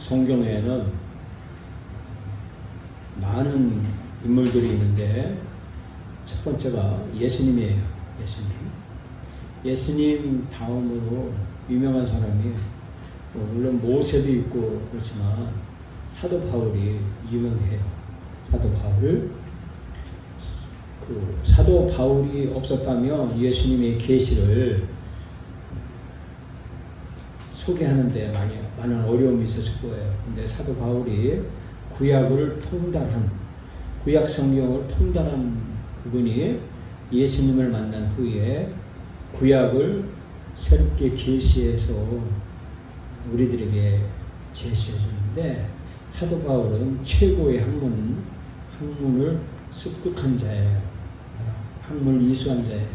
성경에는 많은 인물들이 있는데 첫 번째가 예수님이에요. 예수님 다음으로 유명한 사람이 물론 모세도 있고 그렇지만 사도 바울이 유명해요. 사도 바울이 없었다면 예수님의 계시를 소개하는데 많은 어려움이 있었을 거예요. 근데 사도 바울이 구약 성경을 통달한 그분이 예수님을 만난 후에 구약을 새롭게 계시해서 우리들에게 제시해 주는데, 사도 바울은 최고의 학문을 습득한 자예요. 학문을 이수한 자예요.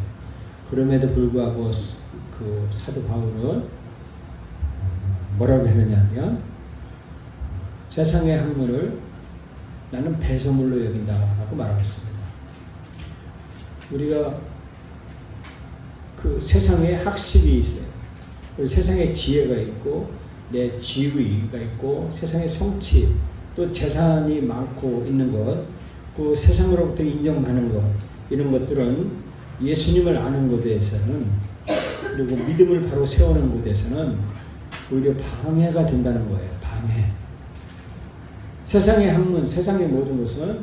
그럼에도 불구하고 그 사도 바울은 뭐라고 했느냐면, 세상의 학문을 나는 배설물로 여긴다라고 말하고 있습니다. 우리가 그 세상에 학식이 있어요. 그리고 세상에 지혜가 있고 내 지위가 있고 세상의 성취, 또 재산이 많고 있는 것, 그 세상으로부터 인정받는 것, 이런 것들은 예수님을 아는 것에서는, 그리고 믿음을 바로 세우는 것에서는 오히려 방해가 된다는 거예요. 방해. 세상의 학문, 세상의 모든 것은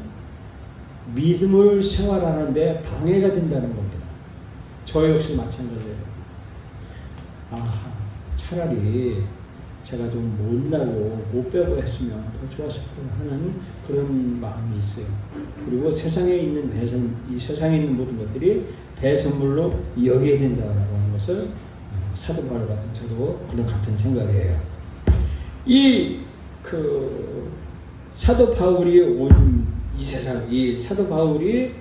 믿음을 생활하는데 방해가 된다는 겁니다. 저 역시 마찬가지예요. 차라리 제가 좀 못나고 못 배우고 했으면 더 좋았을 거 하는 그런 마음이 있어요. 그리고 세상에 있는 세상에 있는 모든 것들이 배선물로 여겨야 된다고 하는 것을 사도 바울 같은 저도 그런 같은 생각이에요. 사도 바울이 온 이 세상, 이 사도 바울이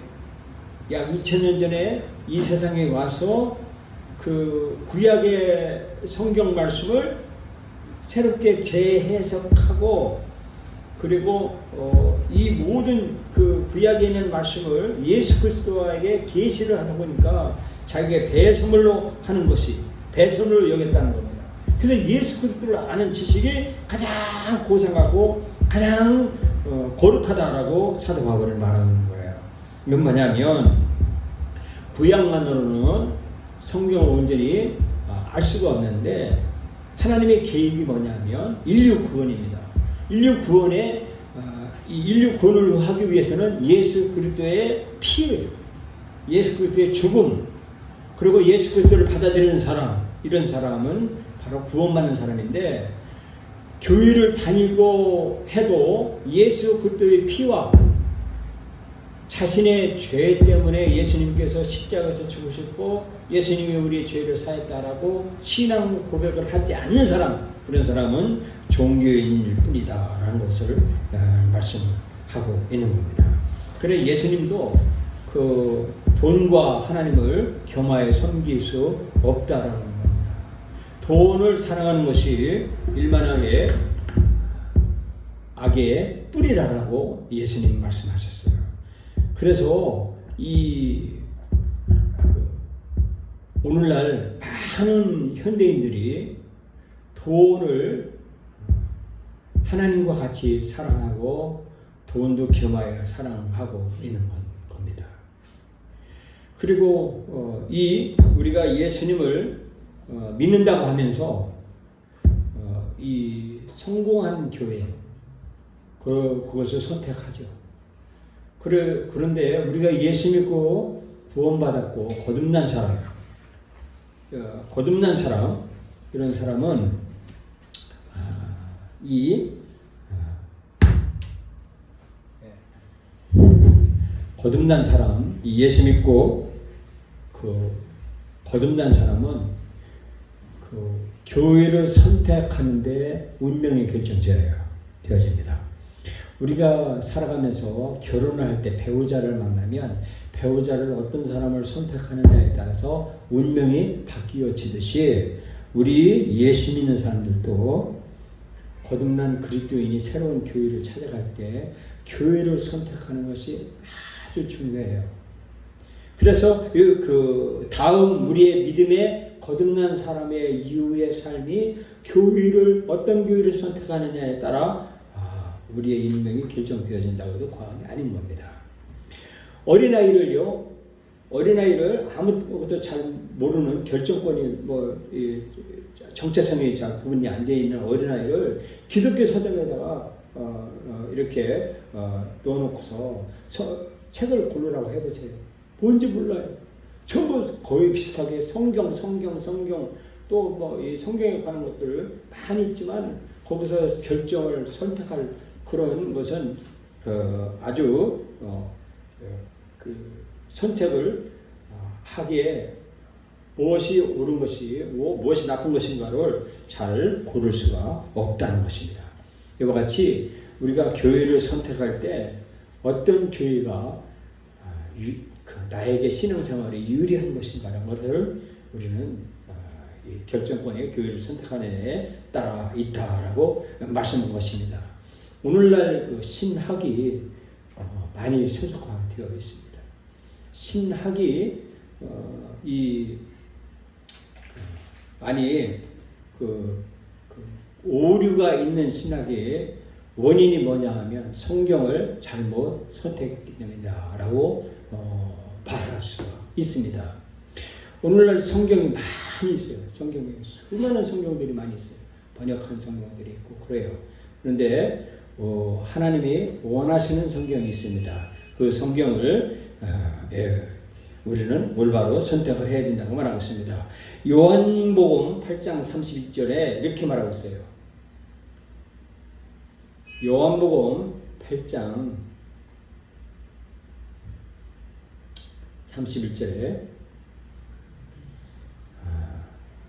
약 2000년 전에 이 세상에 와서 그 구약의 성경 말씀을 새롭게 재해석하고, 그리고 이 모든 그 구약에 있는 말씀을 예수 그리스도에게 계시를 하다 보니까 자기가 배설물로 하는 것이 배설물로 여겼다는 겁니다. 그래서 예수 그리스도를 아는 지식이 가장 고상하고 가장 거룩하다라고 사도 바울을 말하는 거예요. 이건 뭐냐면, 구약만으로는 성경을 온전히 알 수가 없는데, 하나님의 계획이 뭐냐면 인류 구원입니다. 인류 구원을 하기 위해서는 예수 그리스도의 피, 예수 그리스도의 죽음, 그리고 예수 그리스도를 받아들이는 사람, 이런 사람은 바로 구원받는 사람인데, 교회를 다니고 해도 예수 그리스도의 피와 자신의 죄 때문에 예수님께서 십자가에서 죽으셨고 예수님이 우리의 죄를 사했다라고 신앙 고백을 하지 않는 사람, 그런 사람은 종교인일 뿐이다 라는 것을 말씀하고 있는 겁니다. 그래 예수님도 그 돈과 하나님을 겸하여 섬길 수 없다라는 겁니다. 돈을 사랑하는 것이 일만하게 악의 뿌리라고 예수님 말씀하셨어요. 그래서 오늘날 많은 현대인들이 돈을 하나님과 같이 사랑하고 돈도 겸하여 사랑하고 있는 겁니다. 그리고 우리가 예수님을 믿는다고 하면서 이 성공한 교회 그것을 선택하죠. 그런데 우리가 예수 믿고 구원받았고 거듭난 사람 이런 사람은 거듭난 사람, 예수 믿고 거듭난 사람은 교회를 선택하는데 운명이 결정되어집니다. 우리가 살아가면서 결혼을 할 때 배우자를 만나면 배우자를 어떤 사람을 선택하느냐에 따라서 운명이 바뀌어지듯이 우리 예수 믿는 사람들도 거듭난 그리스도인이 새로운 교회를 찾아갈 때 교회를 선택하는 것이 아주 중요해요. 그래서 다음 우리의 믿음의 거듭난 사람의 이후의 삶이 교회를 어떤 교회를 선택하느냐에 따라 우리의 인명이 결정되어진다고도 과언이 아닌 겁니다. 어린아이를 아무것도 잘 모르는 결정권이 정체성이 잘 구분이 안 되어 있는 어린아이를 기독교 서점에다가 이렇게 넣어놓고서 책을 고르라고 해보세요. 뭔지 몰라요. 전부 거의 비슷하게 성경 또 이 성경에 관한 것들 많이 있지만 거기서 결정을 선택할 그런 것은 아주 그 선택을 하기에 무엇이 옳은 것이 무엇이 나쁜 것인가를 잘 고를 수가 없다는 것입니다. 이와 같이 우리가 교회를 선택할 때 어떤 교회가 나에게 신앙생활이 유리한 것인가라는 것을 우리는 이 결정권의 교회를 선택하는 데 따라 있다라고 말씀한 것입니다. 오늘날 그 신학이 많이 세속화되어 있습니다. 신학이 많이 오류가 있는 신학의 원인이 뭐냐 하면 성경을 잘못 선택했기 때문이다라고 말할 수가 있습니다. 오늘날 성경이 많이 있어요. 성경에 수많은 성경들이 많이 있어요. 번역한 성경들이 있고 그래요. 그런데 하나님이 원하시는 성경이 있습니다. 그 성경을 우리는 올바로 선택을 해야 된다고 말하고 있습니다. 요한복음 8장 31절에 이렇게 말하고 있어요. 요한복음 8장 31절에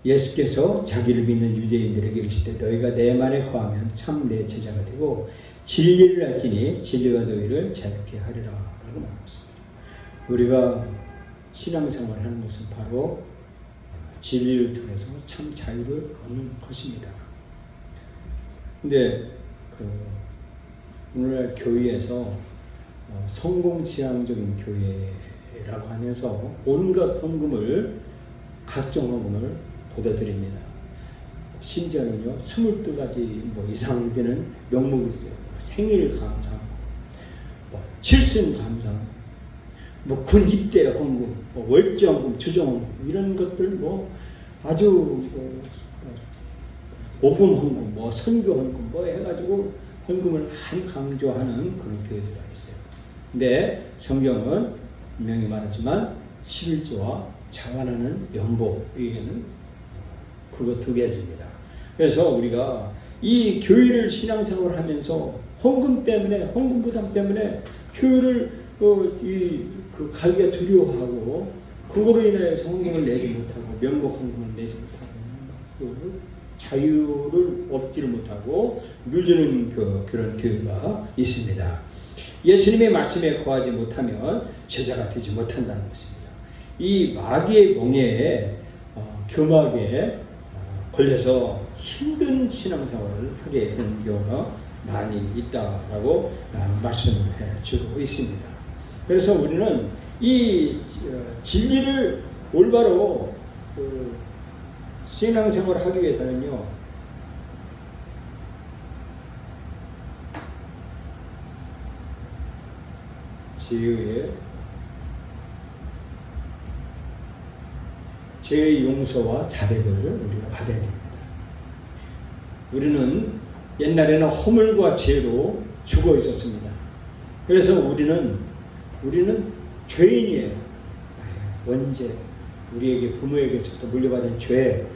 예수께서 자기를 믿는 유대인들에게 이르시되 너희가 내 말에 거하면 참 내 제자가 되고 진리를 알지니 진리가 너희를 자유케 하리라 라고 말하고 있습니다. 우리가 신앙생활을 하는 것은 바로 진리를 통해서 참 자유를 얻는 것입니다. 근데 오늘날 교회에서 성공지향적인 교회라고 하면서 온갖 각종 헌금을 보내드립니다. 심지어는요 22가지 이상 되는 명목이 있어요. 생일 감사, 칠순 감사, 군 입대 헌금, 월정금, 주정헌금 이런 것들 아주 오금 헌금, 선교 헌금 해가지고 헌금을 많이 강조하는 그런 교회가 있어요. 근데 성경은 분명히 말하지만 11조와 자원하는 연복에게는 그거 두 가지입니다. 그래서 우리가 이 교회를 신앙생활을 하면서 헌금 부담 때문에 교회를 가기가 두려워하고 그거로 인하여 헌금을 내지 못하고 명목 헌금을 내지 못하고 자유를 얻지를 못하고 밀리는 그런 교회가 있습니다. 예수님의 말씀에 거하지 못하면 제자가 되지 못한다는 것입니다. 이 마귀의 몽해에 교막에 걸려서 힘든 신앙생활을 하게 되는 경우가 많이 있다라고 말씀을 해주고 있습니다. 그래서 우리는 이 진리를 올바로 신앙생활을 하기 위해서는요, 죄의 용서와 자백을 우리가 받아야 됩니다. 우리는 옛날에는 허물과 죄로 죽어 있었습니다. 그래서 우리는 죄인이에요. 원죄, 우리에게 부모에게서부터 물려받은 죄,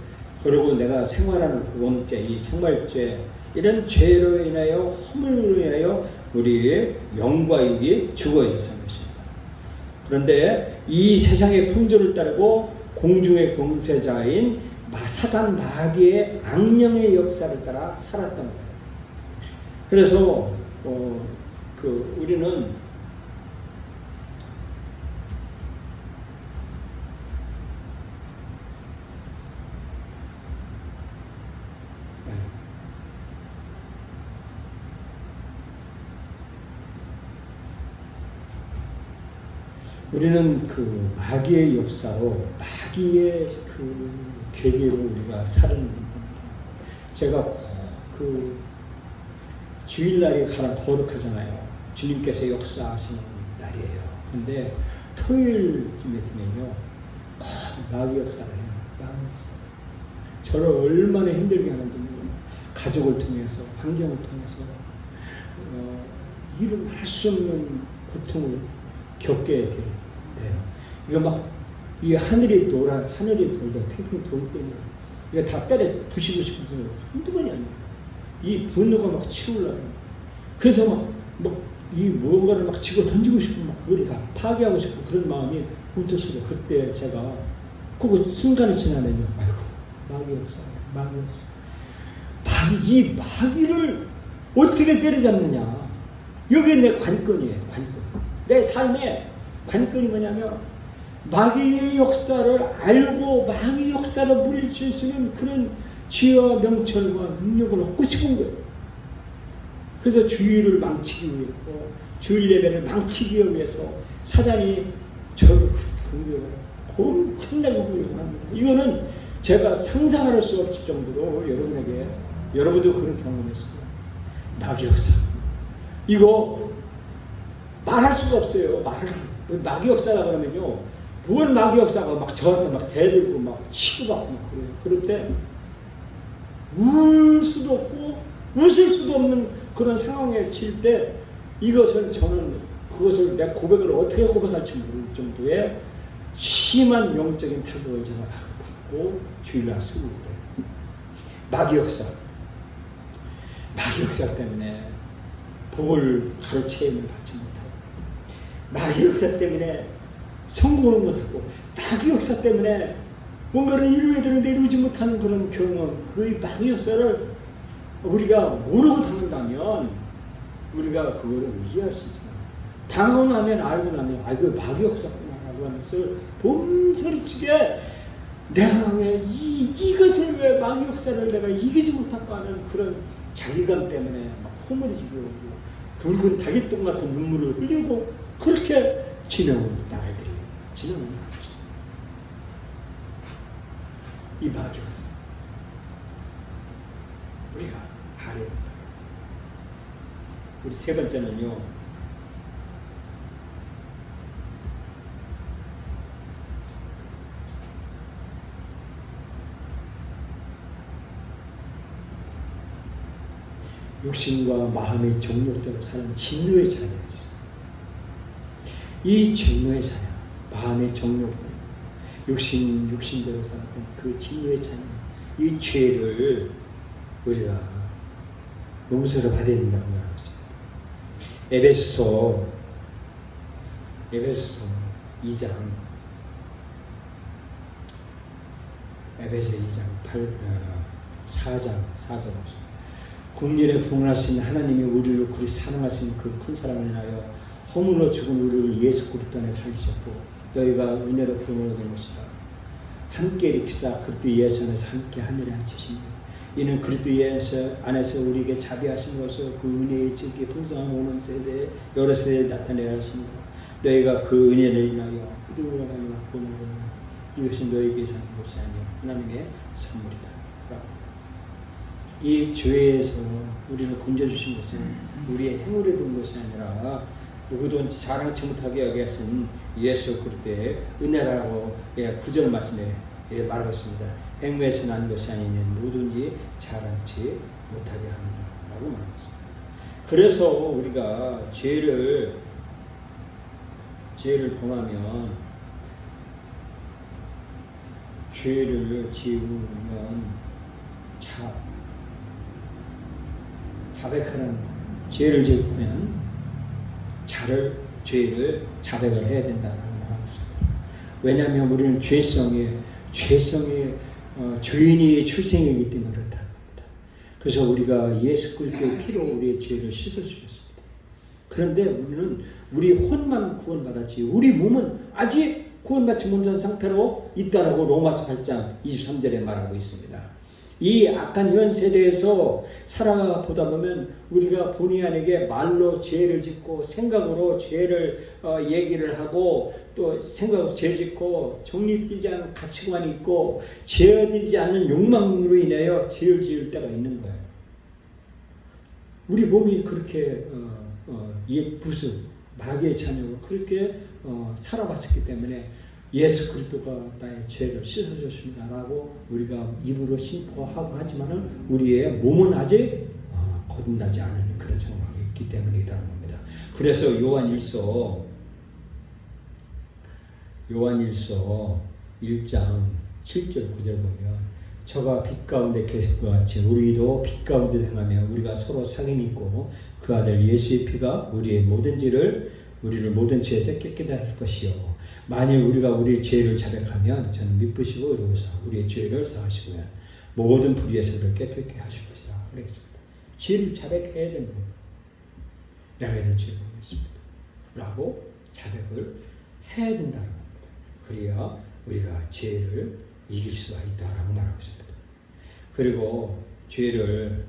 그리고 내가 생활하는 그 원죄, 이 생활죄, 이런 죄로 인하여 허물로 인하여 우리의 영과 육이 죽어 있었던 것입니다. 그런데 이 세상의 풍조를 따르고 공중의 공세자인 사단 마귀의 악령의 역사를 따라 살았던 거예요. 그래서 우리는 우리는 그 마귀의 역사로 마귀의 그 괴계로 우리가 사는 겁니다. 제가 그 주일날이 가장 거룩하잖아요. 주님께서 역사하시는 날이에요. 근데 토요일쯤에 되면요, 마귀 역사를 해요. 마귀 역사. 저를 얼마나 힘들게 하는지 가족을 통해서, 환경을 통해서 이런 할 수 없는 고통을 겪게 돼요. 이거 막 이 하늘이 돌다 핑핑 돌 때는 이거 다 때려 부시고 싶은 생각이 한두 번이 아니에요. 이 분노가 막 치우려고. 그래서 이 무언가를 막 집어 던지고 싶고 막 그걸 다 파괴하고 싶고 그런 마음이 문득 그때 제가 그거 순간이 지나면요. 아이고, 마귀 역사. 이 마귀를 어떻게 때려잡느냐. 여기에 내 관건이에요. 관건. 내 삶의 관건이 뭐냐면 마귀의 역사를 알고 마귀 역사를 물리칠 수 있는 그런 지혜와 명철과 능력을 얻고 싶은 거예요. 그래서 주의를 망치기 위해서, 주의 예배를 망치기 위해서 사단이 저를 공격을 엄청나게 공격을 합니다. 이거는 제가 상상할 수 없을 정도로 여러분도 그런 경험했습니다. 마귀 역사. 이거 말할 수가 없어요. 마귀 역사라 그러면요. 뭘 마귀 역사가 막 저한테 막 대들고 막 치고받고 막 그래요. 그럴 때 울 수도 없고 웃을 수도 없는 그런 상황에 칠 때 이것을 저는 그것을 내 고백을 어떻게 고백할지 모를 정도의 심한 영적인 타격을 제가 받고 주일날 쓰고 그래요. 마귀 역사 때문에 복을 가로채임을 받지 못하고, 마귀 역사 때문에 성공을 못하고, 마귀 역사 때문에 뭔가를 이루어야 되는데 이루지 못하는 그런 경험, 그 마귀 역사를 우리가 모르고 당한다면 우리가 그거를 이해할 수 있어요. 당하고 나면 알고 나면 그 마귀 역사구나 라고 하면서 몸서리치게 내가 왜 이것을 왜 마귀 역사를 내가 이기지 못할까 하는 그런 자기감 때문에 막 허물어지고 붉은 닭이똥 같은 눈물을 흘리고 그렇게 지나온 날들이 지나온 날. 이 마귀 역사 우리가 알아야 된다. 우리 세 번째는요, 욕심과 마음의 정욕대로 사는 진노의 자녀였어요. 이 진노의 자녀, 마음의 정욕대로, 욕심대로 사는 그 진노의 자녀, 이 죄를 우리가 용서를 받아야 된다고 말하고 있습니다. 에베소서 2장, 에베소 2장 4장 긍휼에 풍성하신 하나님이 우리를 그리 사랑하신 그 큰 사랑을 인하여 허물로 죽은 우리를 예수 그리스도 안에 살리셨고 너희가 은혜로 부름을 얻은 것이다. 함께 일으키사 그리스도 예수 안에서 함께 하늘에 앉히십니다. 이는 그리스도 예수 안에서 우리에게 자비하신 것을 그 은혜의 지극히 풍성한 오는 세대에 여러 세대에 나타내야 하십니다. 너희가 그 은혜를 인하여 이름으로 하나님을 보는 이것이 너희에게 사는 것이 아니요 하나님의 선물이다. 이 죄에서 우리를 건져주신 것은 우리의 행위를 본 것이 아니라 누구도 자랑치 못하게 하게 하신 예수 그리스도의 은혜라고 9절 말씀에 말하고 있습니다. 행위에서 난 것이 아니니 누구든지 자랑치 못하게 합니다. 라고 말하고 있습니다. 그래서 우리가 죄를 범하면, 죄를 지으면 자백하는, 죄를 지으면 죄를 자백을 해야 된다고 말하고 있습니다. 왜냐하면 우리는 죄성의 죄인이 출생이기 때문에 그렇다는 겁니다. 그래서 우리가 예수 그리스도의 피로 우리의 죄를 씻어주셨습니다. 그런데 우리는 우리 혼만 구원받았지 우리 몸은 아직 구원받지 못한 상태로 있다라고 로마서 8장 23절에 말하고 있습니다. 이 악한 현 세대에서 살아보다 보면 우리가 본의 아니게 말로 죄를 짓고 생각으로 죄를 얘기를 하고 또 생각으로 죄 짓고 정립되지 않은 가치관이 있고 제어되지 않는 욕망으로 인하여 죄를 지을 때가 있는 거예요. 우리 몸이 그렇게 옛 부수 마귀의 자녀로 그렇게 살아왔었기 때문에 예수 그리스도가 나의 죄를 씻어줬습니다라고 우리가 입으로 신고하고 하지만은 우리의 몸은 아직 거듭나지 않은 그런 상황이 있기 때문이라는 겁니다. 그래서 요한일서 1장 7절 9절 보면 저가 빛 가운데 계실 것 같이 우리도 빛 가운데 행하며 우리가 서로 상임 있고 그 아들 예수의 피가 우리의 우리를 모든 죄에서 깨끗하게 할 것이요 만일 우리가 우리의 죄를 자백하면 저는 미쁘시고 의로우사 우리의 죄를 사하시고요 모든 불의에서를 깨끗게 하실 것이다 그랬습니다. 죄를 자백해야 되는 겁니다. 내가 이런 죄를 했습니다 라고 자백을 해야 된다는 겁니다. 그래야 우리가 죄를 이길 수가 있다라고 말하고 있습니다. 그리고 죄를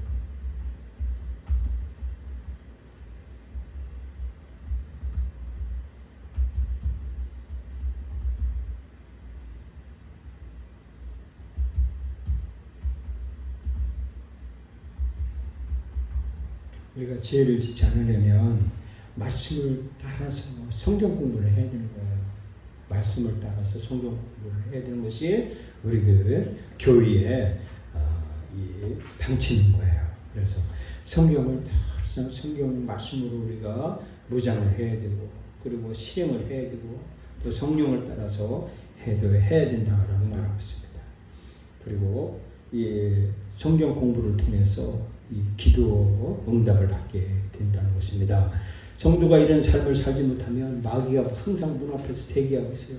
우리가 죄를 짓지 않으려면 말씀을 따라서 성경 공부를 해야 되는 거예요. 말씀을 따라서 성경 공부를 해야 되는 것이 우리 교회의 이 방침인 거예요. 그래서 성경 말씀으로 우리가 묵상을 해야 되고 그리고 실행을 해야 되고 또 성령을 따라서 해야 된다라고 말하고 있습니다. 그리고 이 성경 공부를 통해서 이 기도 응답을 받게 된다는 것입니다. 성도가 이런 삶을 살지 못하면 마귀가 항상 문 앞에서 대기하고 있어요.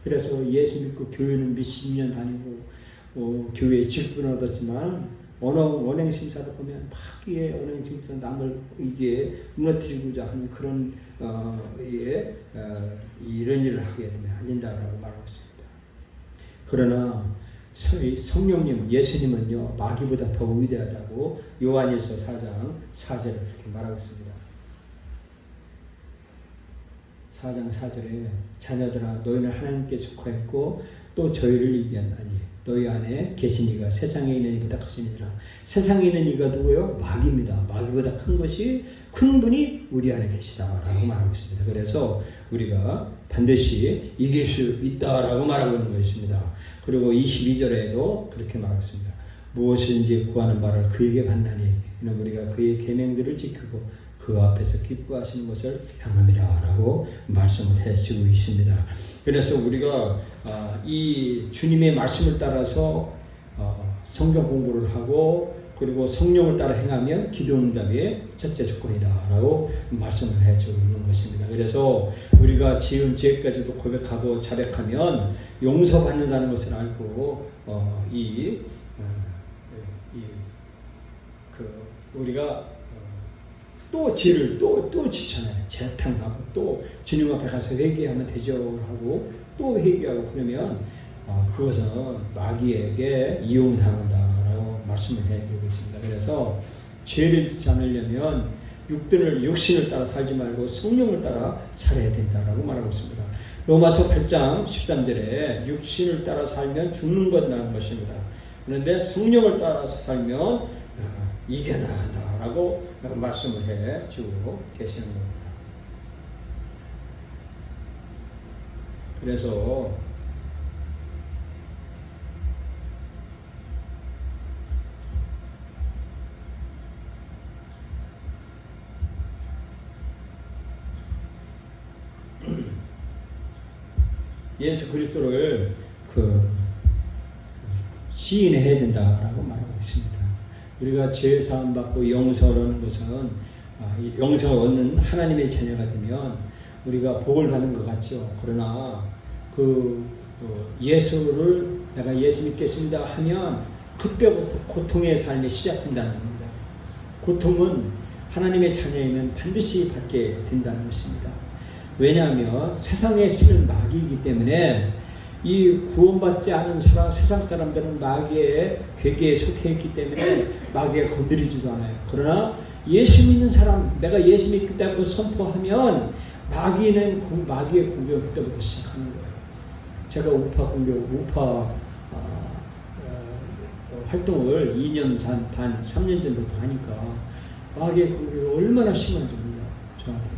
그래서 예수 믿고 교회는 몇십 년 다니고 교회에 직분을 얻었지만 언행심사를 보면 마귀의 언행심사 남을 이게 무너뜨리고자 하는 그런 이런 일을 하게 되면 안 된다라고 말하고 있습니다. 그러나 성령님, 예수님은요, 마귀보다 더 위대하다고 요한일서 4장 4절을 그렇게 말하고 있습니다. 4장 4절에 자녀들아 너희는 하나님께 속하였고 또 저희를 이기었나니 너희 안에 계신 이가 세상에 있는 이보다 크시니라. 세상에 있는 이가 누구요? 마귀입니다. 마귀보다 큰 것이 큰 분이 우리 안에 계시다라고 말하고 있습니다. 그래서 우리가 반드시 이길 수 있다라고 말하고 있는 것입니다. 그리고 22절에도 그렇게 말했습니다. 무엇인지 구하는 바를 그에게 받나니 이는 우리가 그의 계명들을 지키고 그 앞에서 기뻐하시는 것을 향합니다 라고 말씀을 해주고 있습니다. 그래서 우리가 이 주님의 말씀을 따라서 성경 공부를 하고 그리고 성령을 따라 행하면 기도응답의 첫째 조건이다 라고 말씀을 해주고 있는 것입니다. 그래서 우리가 지은 죄까지도 고백하고 자백하면 용서받는다는 것을 알고 우리가 또 죄를 또 지잖아요. 재탕하고 또 주님 앞에 가서 회개하면 되죠 하고 또 회개하고 그러면 그것은 마귀에게 이용당한다라고 말씀을 해드리고 있습니다. 그래서 죄를 짓지 않으려면 육신을 따라 살지 말고 성령을 따라 살아야 된다라고 말하고 있습니다. 로마서 8장 13절에 육신을 따라 살면 죽는 것이라는 것입니다. 그런데 성령을 따라서 살면 이겨나간다라고 말씀을 해주고 계시는 겁니다. 그래서 예수 그리스도를 시인해야 된다라고 말하고 있습니다. 우리가 죄 사함 받고 용서를 얻는 것은 용서를 얻는 하나님의 자녀가 되면 우리가 복을 받는 것 같죠. 그러나 예수를 내가 예수 믿겠습니다 하면 그때부터 고통의 삶이 시작된다는 겁니다. 고통은 하나님의 자녀이면 반드시 받게 된다는 것입니다. 왜냐하면 세상에 쓰는 마귀이기 때문에 이 구원받지 않은 사람, 세상 사람들은 마귀의 괴계에 속해 있기 때문에 마귀에 건드리지도 않아요. 그러나 예수 믿는 사람, 내가 예수 믿겠다고 선포하면 마귀의 공격을 그때부터 시작하는 거예요. 제가 우파 활동을 2년 반, 3년 전부터 하니까 마귀의 공격이 얼마나 심한지 몰라요. 저한테.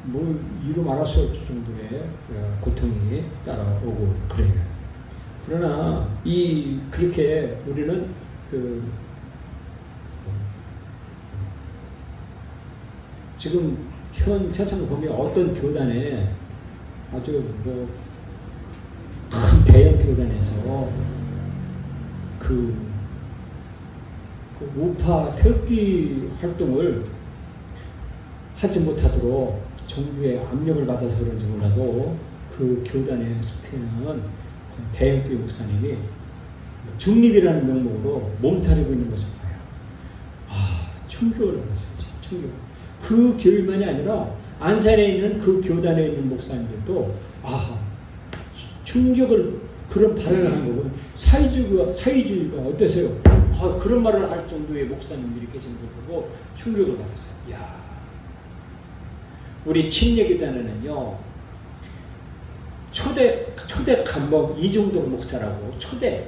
뭐 이루 말할 수 없을 정도의 고통이 따라오고 그래요. 그러나 그렇게 우리는 지금 현 세상을 보면 어떤 교단에 아주 큰 대형 교단에서 우파 태극기 활동을 하지 못하도록 정부의 압력을 받아서 그런지 몰라도 그 교단에 속해 있는 대형교회 목사님이 중립이라는 명목으로 몸살이고 있는 것을 봐요. 충격을 받았어요. 충격. 그 교회만이 아니라 안산에 있는 그 교단에 있는 목사님들도 충격을 그런 발언을 한 거고 사회주의가 어떠세요? 그런 말을 할 정도의 목사님들이 계신 걸 보고 충격을 받았어요. 야, 우리 침례교단에는요 초대 간목 이종동 목사라고 초대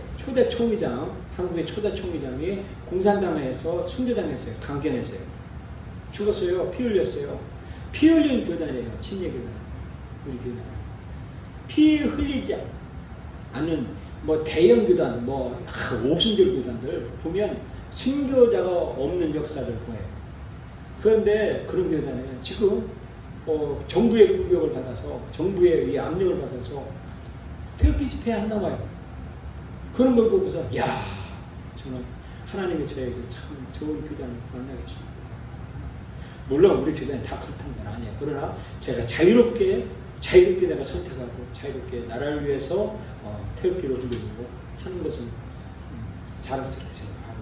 총의장, 한국의 초대 총의장이 공산당에서 순교당했어요. 강견했어요. 죽었어요. 피 흘렸어요. 피 흘린 교단이에요. 침례교단. 우리 교단. 피 흘리지 않는 대형 교단, 오순절 교단들 보면 순교자가 없는 역사를 보여요. 그런데 그런 교단에 지금 정부의 공격을 받아서, 정부의 압력을 받아서 태극기 집회 안 나와요. 그런 걸 보고서 정말 하나님이 저에게 참 좋은 교단을 만나게 주십니다. 물론 우리 교단이 다 그렇다는 건 아니에요. 그러나 제가 자유롭게 내가 선택하고 자유롭게 나라를 위해서 태극기를 흘리고 하는 것은 자랑스럽게 생각하고.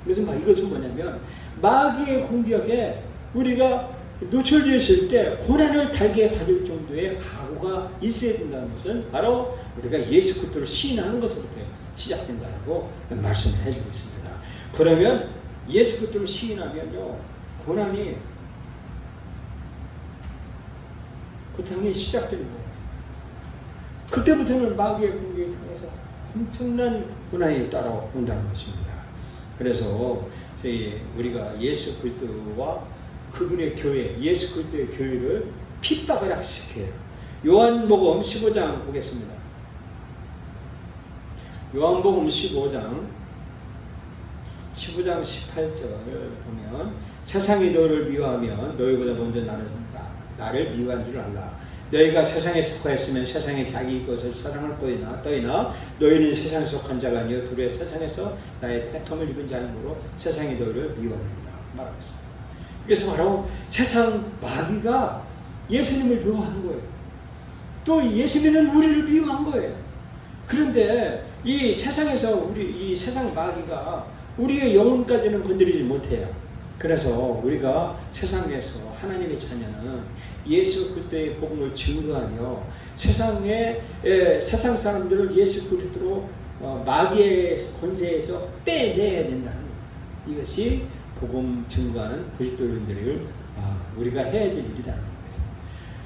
그래서 이것은 뭐냐면 마귀의 공격에 우리가 노출되어 있을 때 고난을 달게 받을 정도의 각오가 있어야 된다는 것은 바로 우리가 예수 그리스도를 시인하는 것부터 시작된다고 말씀을 해주고 있습니다. 그러면 예수 그리스도를 시인하면요 고난이 시작되는 거예요. 그때부터는 마귀의 공격에 통해서 엄청난 고난이 따라온다는 것입니다. 그래서 우리가 예수 그리스도와 그분의 교회, 예수 그리스도의 교회를 핍박을 시켜요. 요한복음 15장 보겠습니다. 요한복음 15장 18절을 보면 세상이 너를 미워하면 너희보다 먼저 나를 미워한 줄 알라. 너희가 세상에 속하였으면 세상에 자기 것을 사랑할 떠이나 너희는 세상에 속한 자가 아니요 두루의 세상에서 나의 택함을 입은 자이므로 세상이 너희를 미워하느니라 말하겠습니다. 그래서 바로 세상 마귀가 예수님을 미워하는 거예요. 또 예수님은 우리를 미워한 거예요. 그런데 이 세상에서 이 세상 마귀가 우리의 영혼까지는 건드리지 못해요. 그래서 우리가 세상에서 하나님의 자녀는 예수 그리스도의 복음을 증거하며 세상 사람들을 예수 그리스도로 마귀의 권세에서 빼내야 된다는 거예요. 이것이 복음 증거하는 그리스도인들을 우리가 해야 될 일이라는 거예요.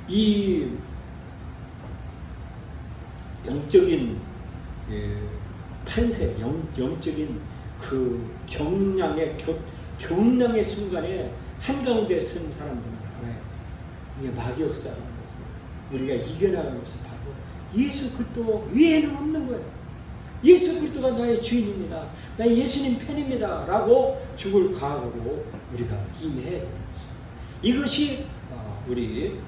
이 영적인 판세, 영적인 그 경량의 순간에 한가운데 쓴 사람들은 알아요. 이게 마귀 역사라는 것을 우리가 이겨나가는 것을 바로 예수 그리스도 위에는 없는 거예요. 예수 그리스도가 나의 주인입니다. 나 예수님 편입니다. 라고 죽을 각오로 우리가 임해야 되는 것입니다. 이것이 우리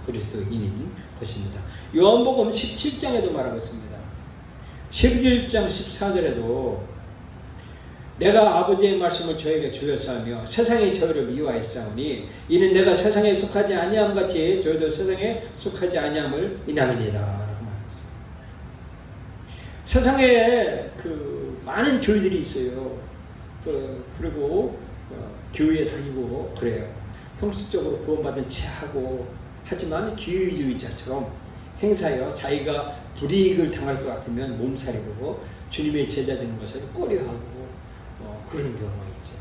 그리스도인인 것입니다. 요한복음 17장에도 말하고 있습니다. 17장 14절에도 내가 아버지의 말씀을 저에게 주였사 하며 세상이 저희를 미워하였사오니 이는 내가 세상에 속하지 아니함 같이 저희도 세상에 속하지 아니함을 인함이니라 라고 말했습니다. 세상에 많은 교회들이 있어요. 그리고 교회에 다니고 그래요. 형식적으로 구원받은 체하고 하지만 기회주의자처럼 행사여 자기가 불이익을 당할 것 같으면 몸살이고 주님의 제자 되는 것을 꺼려하고 그런 경우가 있죠.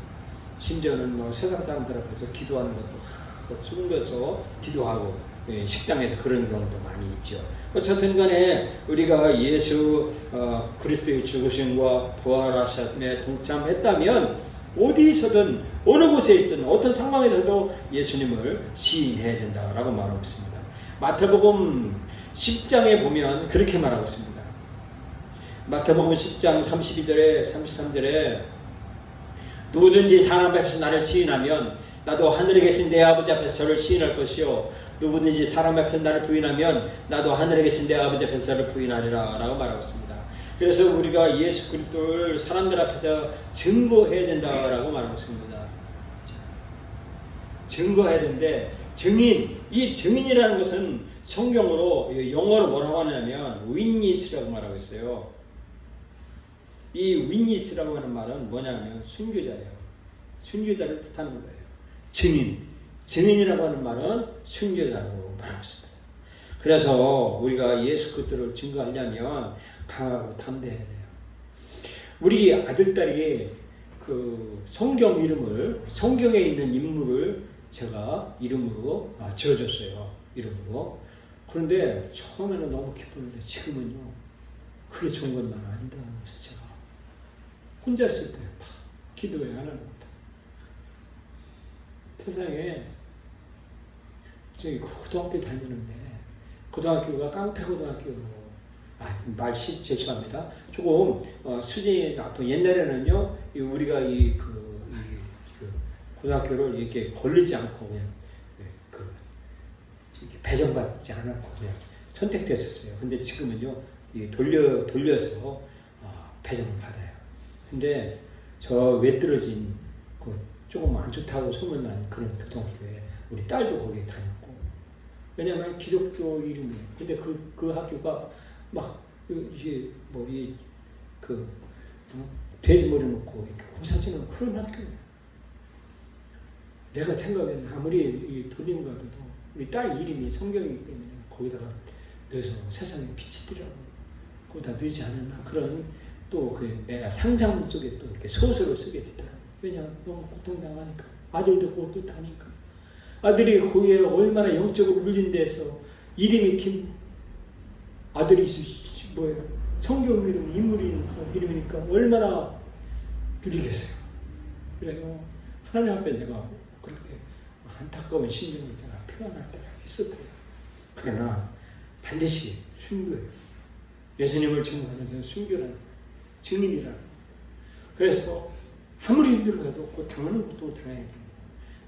심지어는 뭐 세상 사람들 앞에서 기도하는 것도 숨겨서 기도하고 식당에서 그런 경우도 많이 있죠. 어쨌든 간에 우리가 예수 그리스도의 죽으심과 부활하심에 동참했다면 어디서든 어느 곳에 있든 어떤 상황에서도 예수님을 시인해야 된다라고 말하고 있습니다. 마태복음 10장에 보면 그렇게 말하고 있습니다. 마태복음 10장 32절에 33절에 누구든지 사람 앞에서 나를 시인하면 나도 하늘에 계신 내 아버지 앞에서 저를 시인할 것이요 누구든지 사람 앞에서 나를 부인하면 나도 하늘에 계신 내 아버지 앞에서 저를 부인하리라 라고 말하고 있습니다. 그래서 우리가 예수 그리스도를 사람들 앞에서 증거해야 된다라고 말하고 있습니다. 증거해야 되는데 증인, 이 증인이라는 것은 성경으로 영어로 뭐라고 하냐면 witness라고 말하고 있어요. 이 witness라고 하는 말은 뭐냐면 순교자예요. 순교자를 뜻하는 거예요. 증인이라고 하는 말은 순교자로 말하고 있습니다. 그래서 우리가 예수 그리스도를 증거하려면 강하고 담대해야 돼요. 우리 아들딸이 그 성경에 있는 인물을 제가 이름으로 지어줬어요. 이름으로. 그런데 처음에는 너무 기뻤는데 지금은요 그게 좋은 것만 아니다. 그래서 제가 혼자 있을 때 막 기도해 안 하는 겁니다. 세상에 저기 고등학교 다니는데 고등학교가 깡패고등학교로 말씨 죄송합니다. 조금 수준이 나쁜 옛날에는요 우리가 고등학교를 이렇게 걸리지 않고 그냥 배정받지 않았고 그냥 선택됐었어요. 근데 지금은요 돌려서 배정을 받아요. 근데 저 외떨어진 조금 안 좋다고 소문난 그런 고등학교에 우리 딸도 거기에 다녔고 왜냐하면 기독교 이름이에요. 근데 그 학교가 막 이게 돼지 머리 놓고 이렇게 고사지는 그런 학교예요. 내가 생각에는 아무리 돌림 가도 우리 딸 이름이 성경이기 때문에 거기다가 넣어서 세상에 비치더라고. 거기다 넣지 않았나 그런 또 내가 상상 속에 또 이렇게 소설을 쓰게 되더라고. 왜냐 너무 고통당하니까 아들도 거기 다니까 아들이 거기에 얼마나 영적으로 물린 데서 이름이 김 아들이 뭐예요? 성경 이름 이름이니까 얼마나 누리겠어요. 그래서 하나님 앞에 내가 그렇게 안타까운 심정을 내가 표현할 때가 있었대요. 그러나 반드시 순교해요. 예수님을 증거하는 것은 순교라는 증인이라는. 그래서 아무리 힘들어도 그 당하는 것도 당해야 됩니다.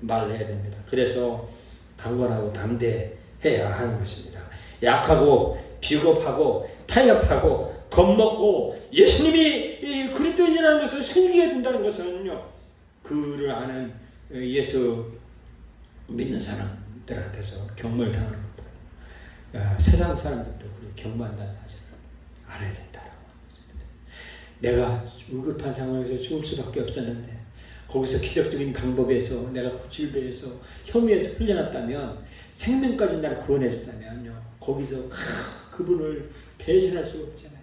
말을 해야 됩니다. 그래서 강건하고 담대해야 하는 것입니다. 약하고 비겁하고 타협하고 겁먹고 예수님이 그리스도인이라는 것을 숨기게 된다는 것은요. 그를 아는 예수 믿는 사람들한테서 경멸 당하는 것보다 세상 사람들도 그를 경멸한다는 사실을 알아야 된다라고 했습니다. 내가 위급한 상황에서 죽을 수밖에 없었는데 거기서 기적적인 방법에서 내가 고질배에서 혐의에서 풀려났다면 생명까지 나를 구원해줬다면요. 거기서 그분을 배신할 수 없잖아요.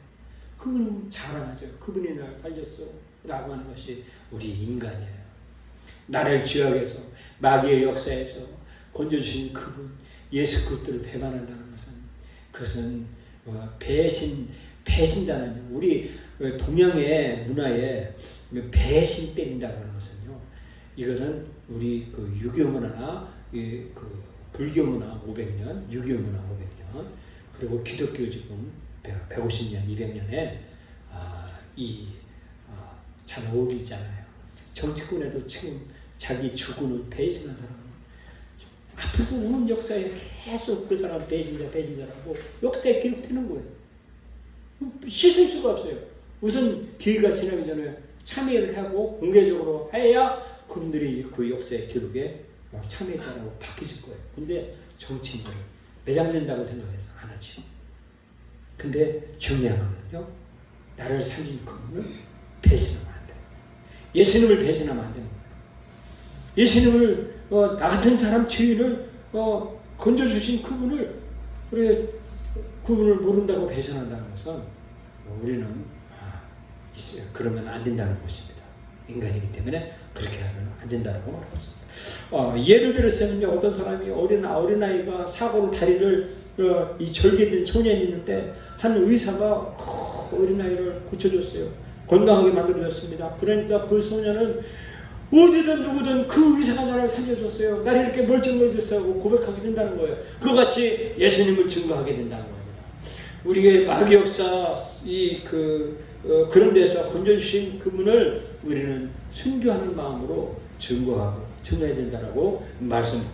그분은 자랑하죠. 그분이 나를 살렸어 라고 하는 것이 우리 인간이에요. 나를 죄악에서 마귀의 역사에서 건져주신 그분 예수 그리스도를 배반한다는 것은 그것은 배신자는 우리 동양의 문화에 배신 때린다는 것은요. 이것은 우리 유교 문화나 불교 문화 500년, 유교 문화 500년, 그리고 기독교 지금 150년, 200년에 잘 어울리잖아요. 정치권에도 지금 자기 주군을 배신한 사람은 앞으로도 오는 역사에 계속 그 사람 배신자라고 역사에 기록되는 거예요. 씻을 수가 없어요. 우선 기회가 지나기 전에 참여를 하고 공개적으로 해야 그분들이 그 역사의 기록에 참여했다라고 바뀌실 거예요. 근데 정치인들 매장된다고 생각해서 안 하죠. 근데 중요한 거는요. 나를 살린 그분을 배신하면 안 돼요. 예수님을 배신하면 안 됩니다. 예수님을 나 같은 사람 죄인을 건져주신 그분을 그래 그분을 모른다고 배신한다는 것은 우리는 그러면 안 된다는 것입니다. 인간이기 때문에 그렇게 하면 안 된다고 말하고 있습니다. 예를 들어서는요, 어떤 사람이 어린아이가 사고로 다리를 이 절개된 소년이 있는데 한 의사가 어린아이를 고쳐줬어요. 건강하게 만들어줬습니다. 그러니까 그 소년은 어디든 누구든 그 의사가 나를 살려줬어요. 나를 이렇게 멀쩡해졌어요 하고 고백하게 된다는 거예요. 그와 같이 예수님을 증거하게 된다는 겁니다. 우리의 마귀 역사 그런 데서 건져주신 그분을 우리는 순교하는 마음으로 증거해야 된다라고 말씀해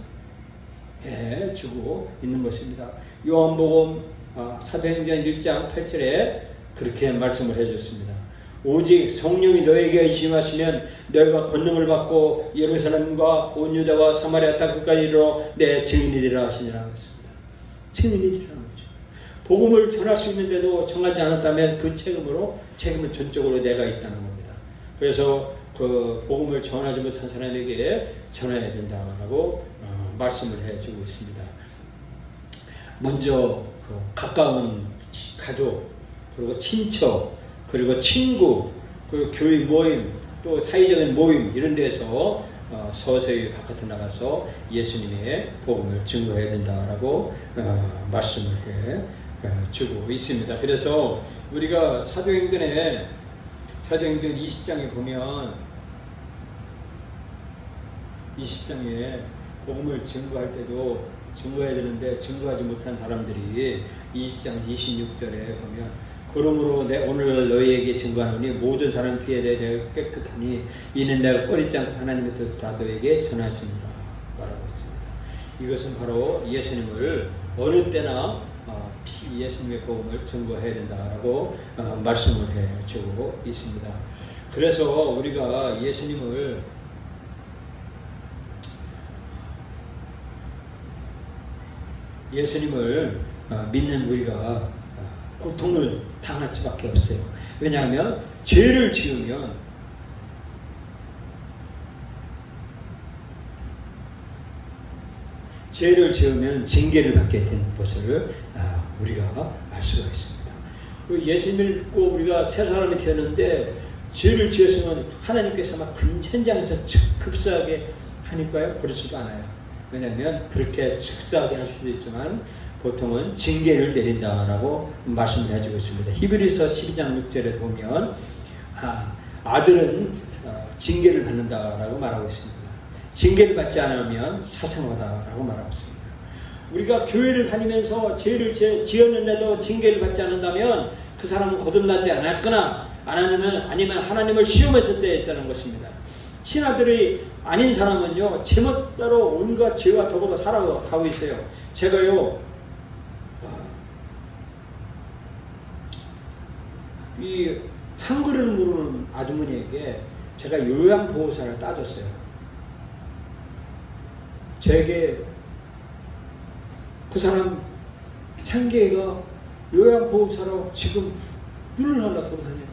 주고 있는 것입니다. 요한복음 사도행전 1장 8절에 그렇게 말씀을 해줬습니다. 오직 성령이 너에게 임하시면 너희가 권능을 받고 예루살렘과 온 유다와 사마리아 땅 끝까지 이르러 내 증인이 되리라 하시니라 했습니다. 증인이 되리라는 거죠. 복음을 전할 수 있는데도 정하지 않았다면 그 책임은 전적으로 내가 있다는 겁니다. 그래서 그 복음을 전하지 못한 사람에게 전해야 된다고 말씀을 해주고 있습니다. 먼저 가까운 가족, 그리고 친척, 그리고 친구, 그리고 교회 모임, 또 사회적인 모임 이런 데서 서서히 바깥에 나가서 예수님의 복음을 증거해야 된다라고 말씀을 해주고 있습니다. 그래서 우리가 사도행전 20장에 보면 20장에 복음을 증거할 때도 증거해야 되는데 증거하지 못한 사람들이 20장 26절에 보면 그러므로 오늘 너희에게 증거하노니 모든 사람 피에 대해 내가 깨끗하니 이는 내가 꺼리지 않고 하나님의 뜻을 다 너에게 전하십니다 말하고 있습니다. 이것은 바로 예수님을 어느 때나 예수님의 복음을 증거해야 된다라고 말씀을 해주고 있습니다. 그래서 우리가 예수님을 믿는 우리가 고통을 당할 수밖에 없어요. 왜냐하면 죄를 지으면 징계를 받게 된 것을 우리가 알 수가 있습니다. 예수님을 믿고 우리가 새 사람이 되었는데 죄를 지었으면 하나님께서 막 현장에서 급사하게 하니까요? 그렇지도 않아요. 왜냐하면 그렇게 즉사하게 할 수도 있지만 보통은 징계를 내린다라고 말씀을 해주고 있습니다. 히브리서 12장 6절에 보면 아들은 징계를 받는다라고 말하고 있습니다. 징계를 받지 않으면 사생하다라고 말하고 있습니다. 우리가 교회를 다니면서 죄를 지었는데도 징계를 받지 않는다면 그 사람은 거듭나지 않았거나 아니면 하나님을 시험했을 때 있다는 것입니다. 신하들이 아닌 사람은요, 제멋대로 온갖 죄와 덕으로 살아가고 있어요. 제가요, 이 한글을 모르는 아주머니에게 제가 요양보호사를 따줬어요. 제게 그 사람 향계가 요양보호사로 지금 눈을 하나 돌아다녀요.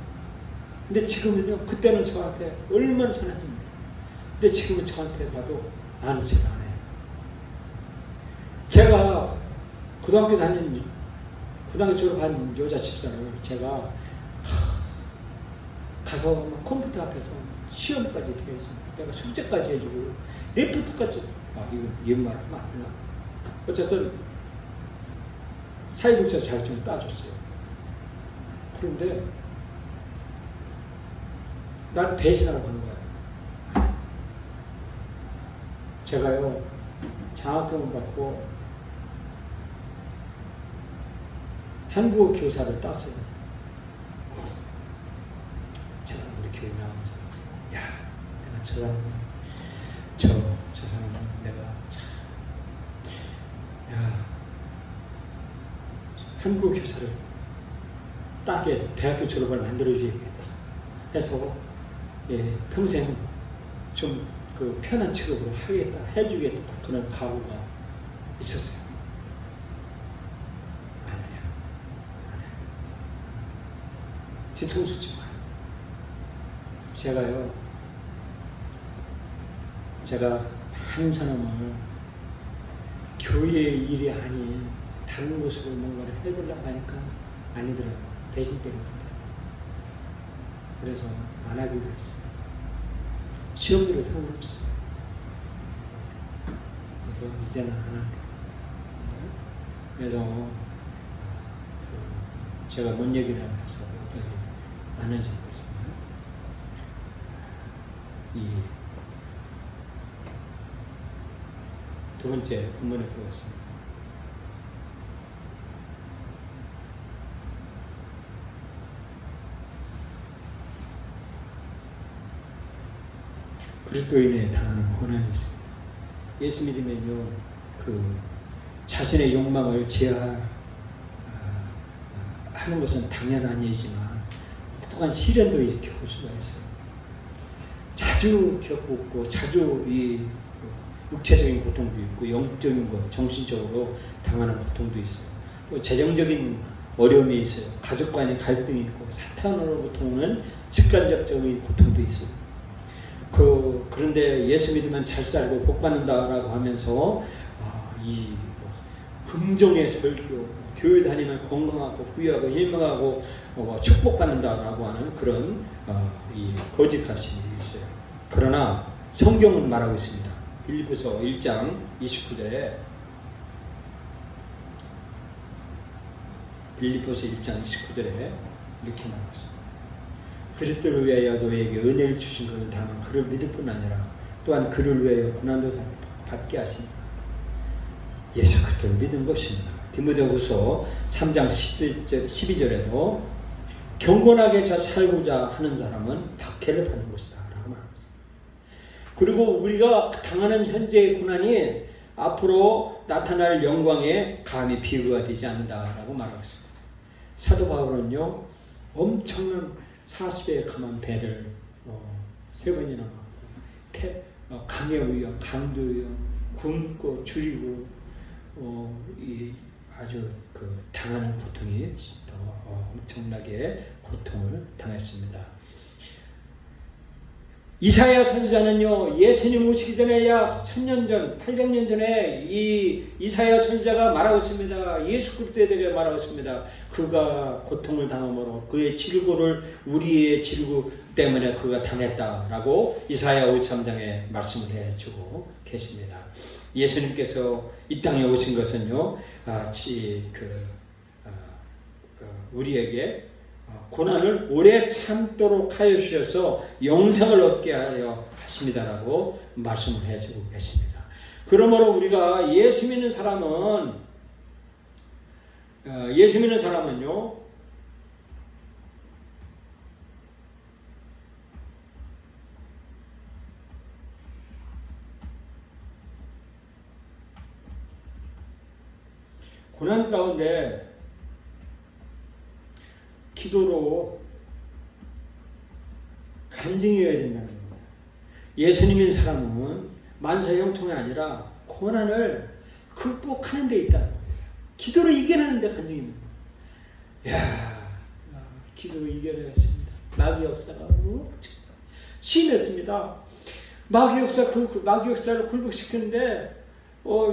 근데 지금은요, 그때는 저한테 얼마나 선했습니다. 근데 지금은 저한테 봐도 아는 척 안 해요. 제가 고등학교 졸업한 여자 집사를 제가 가서 컴퓨터 앞에서 시험까지 되어있습니다. 내가 숙제까지 해주고 리포트까지 이거 얘말 하면 안 되나? 어쨌든 사회복지사 자격증을 따줬어요. 그런데 난 배신하러 가는 거예요. 제가요 장학금을 받고 한국어 교사를 땄어요. 제가 우리 교회 나오면서 내가 저 사람은 내가 한국어 교사를 따게 대학교 졸업을 만들어줘야겠다 해서 평생 좀 그 편한 직업으로 하겠다, 해주겠다 그런 각오가 있었어요. 안 해요. 뒤통수 치고 가요. 제가 한 사람을 교회의 일이 아닌 다른 곳으로 뭔가를 해보려고 하니까 아니더라고요. 배신 때문에. 그래서 안 하기로 했어요. 시험들은 상관없어요. 그래서 이제는 안 합니다. 그래서 제가 뭔 얘기를 하면서 여기까지 많은지 모르지만 이 두 번째 본문에 보겠습니다. 그리스도인에 당하는 고난이 있습니다. 예수 믿으면요, 그 자신의 욕망을 제어하는 것은 당연한 일이지만 또한 시련도 겪을 수가 있어요. 자주 겪고 자주 이 육체적인 고통도 있고 영적인 것, 정신적으로 당하는 고통도 있어요. 또 재정적인 어려움이 있어요. 가족 간의 갈등이 있고 사탄으로부터 오는 직간접적인 고통도 있어요. 그런데 예수 믿으면 잘 살고 복 받는다라고 하면서 긍정의 설교, 교회 다니면 건강하고 부유하고 일명하고 축복받는다라고 하는 그런 이 거짓가심이 있어요. 그러나 성경은 말하고 있습니다. 빌립보서 1장 29절에 빌립보서 1장 29절에 이렇게 말하고 있습니다. 그리스도를 위하여 너에게 은혜를 주신 것은 다만 그를 믿을 뿐 아니라 또한 그를 위하여 고난도 받게 하십니다. 예수 그리스도를 믿는 것입니다. 디모데후서 3장 12절에도 경건하게 살고자 하는 사람은 박해를 받는 것이다 라고 말합니다. 그리고 우리가 당하는 현재의 고난이 앞으로 나타날 영광에 감히 비교가 되지 않는다라고 말하고 있습니다. 사도 바울은요, 엄청난 40에 감한 배를 3번이나 맞고 강의 위험, 강도 위험, 굶고 줄이고 아주 당하는 고통이 엄청나게 고통을 당했습니다. 이사야 선지자는요, 예수님 오시기 전에 약 1000년 전, 800년 전에 이 이사야 선지자가 말하고 있습니다. 예수 그리스도에 대해 말하고 있습니다. 그가 고통을 당함으로 그의 질고를 우리의 질고 때문에 그가 당했다라고 이사야 53장에 말씀을 해주고 계십니다. 예수님께서 이 땅에 오신 것은요, 우리에게 고난을 오래 참도록 하여 주셔서 영생을 얻게 하려 하십니다라고 말씀을 해주고 계십니다. 그러므로 우리가 예수 믿는 사람은요, 고난 가운데 기도로 간증해야 된다는 겁니다. 예수님인 사람은 만사형통이 아니라 고난을 극복하는 데 있다는 겁니다. 기도로 이겨내는 데 간증입니다. 기도로 이겨내겠습니다. 마귀 역사가 심했습니다. 마귀 역사, 마귀 역사를 굴복시키는데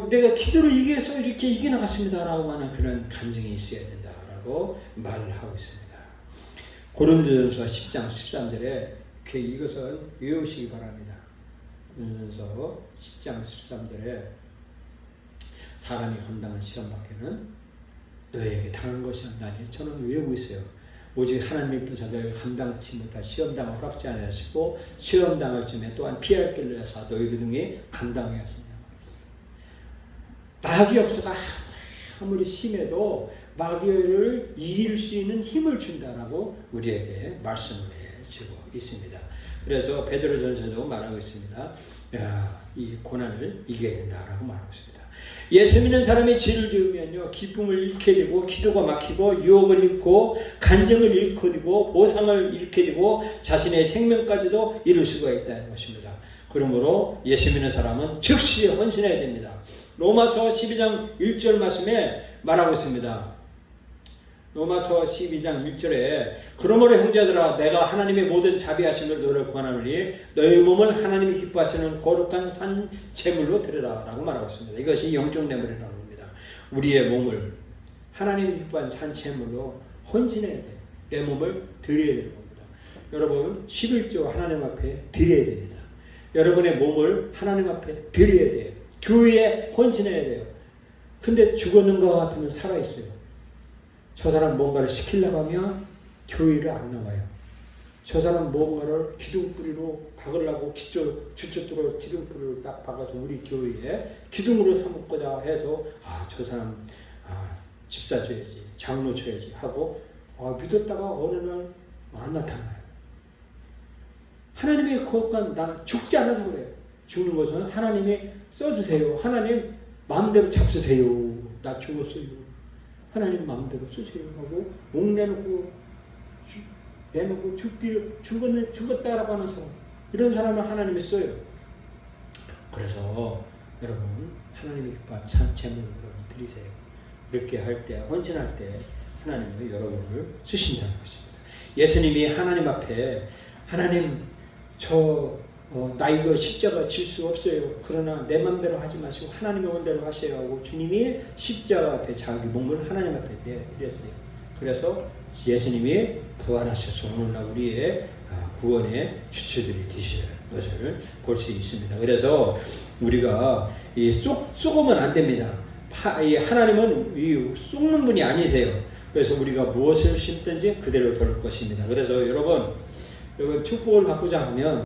내가 기도로 이겨서 이렇게 이겨나갔습니다라고 하는 그런 간증이 있어야 된다라고 말을 하고 있습니다. 고린도전서 10장 13절에 이것을 외우시기 바랍니다. 고린도전서 10장 13절에 사람이 감당한 시험 밖에는 너에게 당한 것이 없나니 저는 외우고 있어요. 오직 하나님의 분사들 감당치 못할 시험당을 허락지 않으시고 시험당할 쯤에 또한 피할 길을 내사 너희들 중에 감당하였으며 마귀 역사가 아무리 심해도 마귀를 이길 수 있는 힘을 준다라고 우리에게 말씀을 해주고 있습니다. 그래서 베드로전서도 말하고 있습니다. 이 고난을 이겨야 된다라고 말하고 있습니다. 예수 믿는 사람이 죄를 지으면요, 기쁨을 잃게 되고 기도가 막히고 유혹을 잃고 간증을 잃게 되고 보상을 잃게 되고 자신의 생명까지도 잃을 수가 있다는 것입니다. 그러므로 예수 믿는 사람은 즉시 헌신해야 됩니다. 로마서 12장 1절 말씀에 말하고 있습니다. 로마서 12장 1절에 그러므로 형제들아 내가 하나님의 모든 자비하심을 너를 구하노니 너희 몸을 하나님이 기뻐하시는 거룩한 산 제물로 드리라 라고 말하고 있습니다. 이것이 영적 내물이라는 겁니다. 우리의 몸을 하나님이 기뻐한 산채물로 헌신해야 돼. 내 몸을 드려야 되는 겁니다. 여러분 11조 하나님 앞에 드려야 됩니다. 여러분의 몸을 하나님 앞에 드려야 돼요. 교회에 헌신해야 돼요. 근데 죽었는 것 같으면 살아있어요. 저 사람 뭔가를 시키려고 하면 교회를 안 나와요. 저 사람 뭔가를 기둥뿌리로 박으려고 주춧돌로 기둥뿌리로 딱 박아서 우리 교회에 기둥으로 삼고자 해서 저 사람 집사 줘야지, 장로 줘야지 하고 믿었다가 어느 날 안 나타나요. 하나님의 그것과 나 죽지 않아서 그래요. 죽는 것은 하나님이 써주세요. 하나님 마음대로 잡수세요. 나 죽었어요. 하나님 마음대로 쓰세요 하고 목 내놓고 죽었다라고 하는 사람, 이런 사람을 하나님이 써요. 그래서 여러분 하나님이 기뻐한 산채물을 드리세요. 이렇게 할 때, 헌신할 때 하나님은 여러분을 쓰신다는 것입니다. 예수님이 하나님 앞에 하나님 나 이거 십자가 질 수 없어요. 그러나 내 맘대로 하지 마시고 하나님의 원대로 하셔야 하고 주님이 십자가 앞에 자기 몸을 하나님 앞에 내드렸어요. 그래서 예수님이 부활하셔서 오늘날 우리의 구원의 주체들이 되시는 것을 볼 수 있습니다. 그래서 우리가 쏘으면 안 됩니다. 하나님은 쏘는 분이 아니세요. 그래서 우리가 무엇을 심든지 그대로 될 것입니다. 그래서 여러분 축복을 받고자 하면